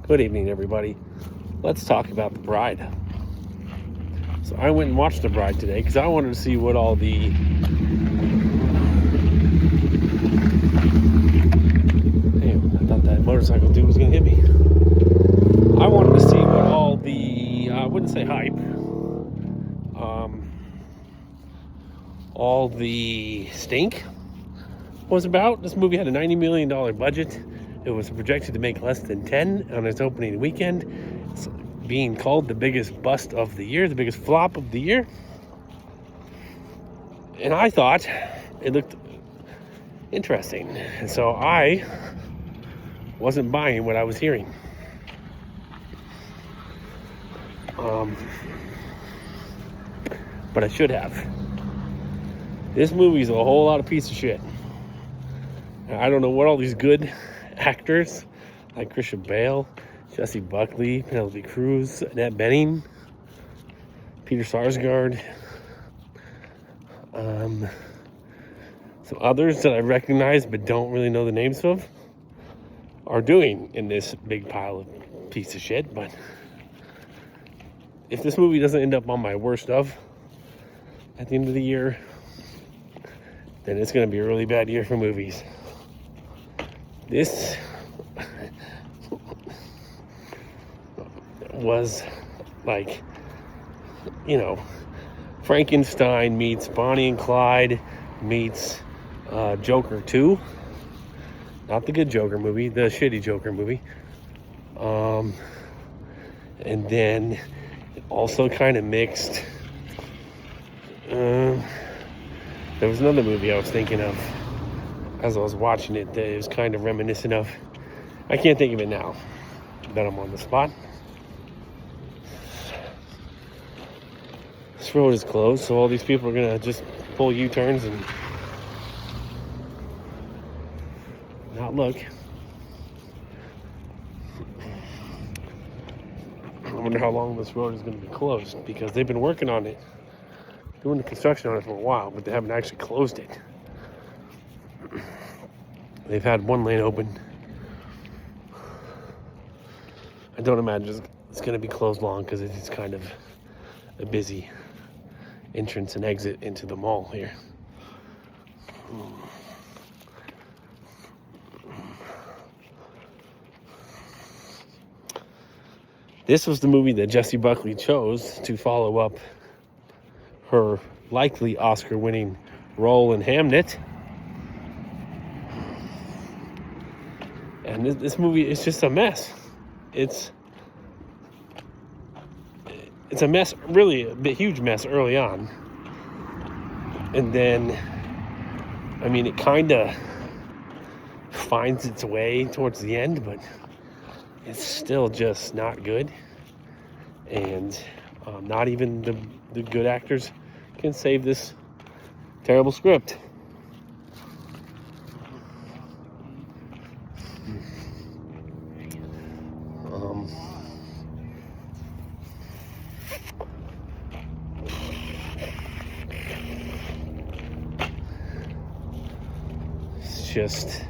Good evening, everybody. Let's talk about The Bride. So I went and watched The Bride today because I wanted to see what all the Damn, I thought that motorcycle dude was going to hit me. I wanted to see what all the, I wouldn't say hype, all the stink was about. This movie had a $90 million budget. It was projected to make less than 10 on its opening weekend. It's being called the biggest bust of the year, the biggest flop of the year. And I thought it looked interesting. And so I wasn't buying what I was hearing. But I should have. This movie's a whole lot of piece of shit. I don't know what all these good actors like Christian Bale, Jessie Buckley, Penelope Cruz, Annette Bening, Peter Sarsgaard, some others that I recognize but don't really know the names of are doing in this big pile of piece of shit. But if this movie doesn't end up on my worst of at the end of the year, then it's going to be a really bad year for movies. This was like, Frankenstein meets Bonnie and Clyde meets Joker 2. Not the good Joker movie, the shitty Joker movie. And then it also kind of mixed. There was another movie I was thinking of as I was watching it that it was kind of reminiscent of. I can't think of it now that I'm on the spot. This road is closed, so all these people are gonna just pull U-turns and not look. I wonder how long this road is gonna be closed, because they've been working on it, doing the construction on it for a while, but they haven't actually closed it. They've had one lane open. I don't imagine it's going to be closed long because it's kind of a busy entrance and exit into the mall here. This was the movie that Jessie Buckley chose to follow up her likely Oscar-winning role in Hamnet. And this movie is just a mess. It's a mess, really a huge mess early on. And then, it kind of finds its way towards the end, but it's still just not good. And not even the good actors can save this terrible script. It's just,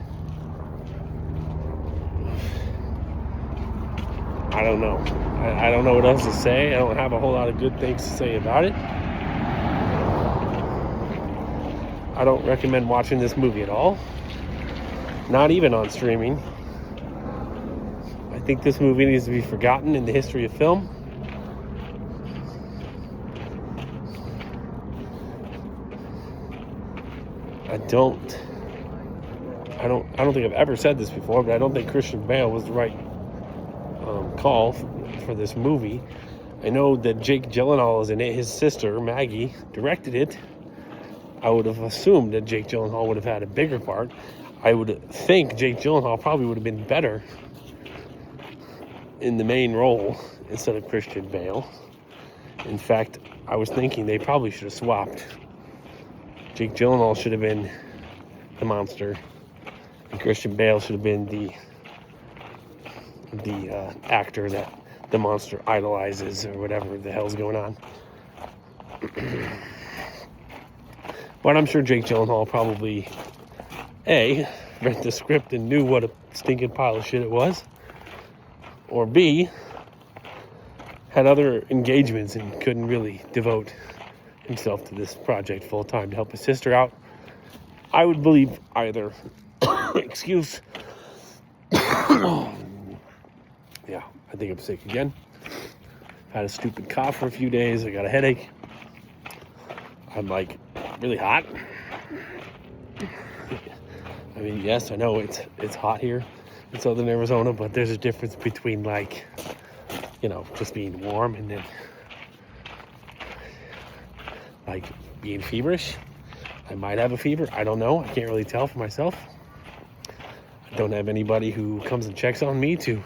I don't know. I don't know what else to say. I don't have a whole lot of good things to say about it. I don't recommend watching this movie at all. Not even on streaming. I think this movie needs to be forgotten in the history of film. I don't think I've ever said this before, but I don't think Christian Bale was the right call for this movie. I know that Jake Gyllenhaal is in it. His sister, Maggie, directed it. I would have assumed that Jake Gyllenhaal would have had a bigger part. I would think Jake Gyllenhaal probably would have been better in the main role instead of Christian Bale. In fact, I was thinking they probably should have swapped. Jake Gyllenhaal should have been the monster, and Christian Bale should have been the actor that the monster idolizes, or whatever the hell's going on. But I'm sure Jake Gyllenhaal probably read the script and knew what a stinking pile of shit it was. or B, had other engagements and couldn't really devote himself to this project full time to help his sister out. I would believe either excuse. Yeah, I think I'm sick again. Had a stupid cough for a few days. I got a headache. I'm like really hot. I mean, yes, I know it's hot here in southern Arizona, but there's a difference between like, just being warm and then like being feverish. I might have a fever. I don't know. I can't really tell for myself. I don't have anybody who comes and checks on me to,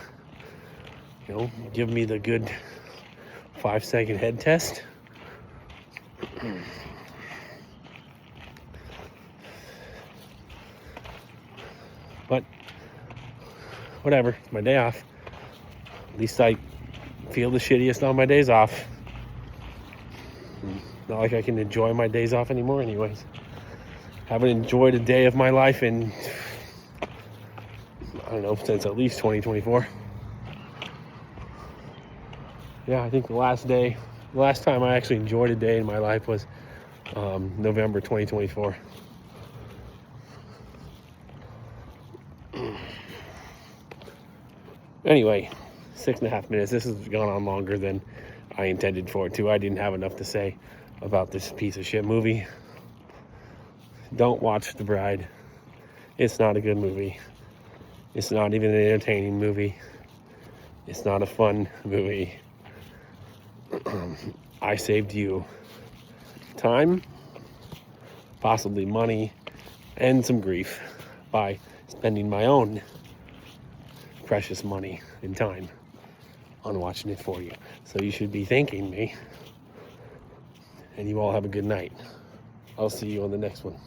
give me the good 5-second head test. But whatever, it's my day off. At least I feel the shittiest on my days off. Not like I can enjoy my days off anymore anyways. Haven't enjoyed a day of my life in, I don't know, since at least 2024. Yeah, I think the last time I actually enjoyed a day in my life was November 2024. Anyway, 6.5 minutes. This has gone on longer than I intended for it to. I didn't have enough to say about this piece of shit movie. Don't watch The Bride. It's not a good movie. It's not even an entertaining movie. It's not a fun movie. I saved you time, possibly money, and some grief by spending my own precious money and time on watching it for you. So you should be thanking me. And you all have a good night. I'll see you on the next one.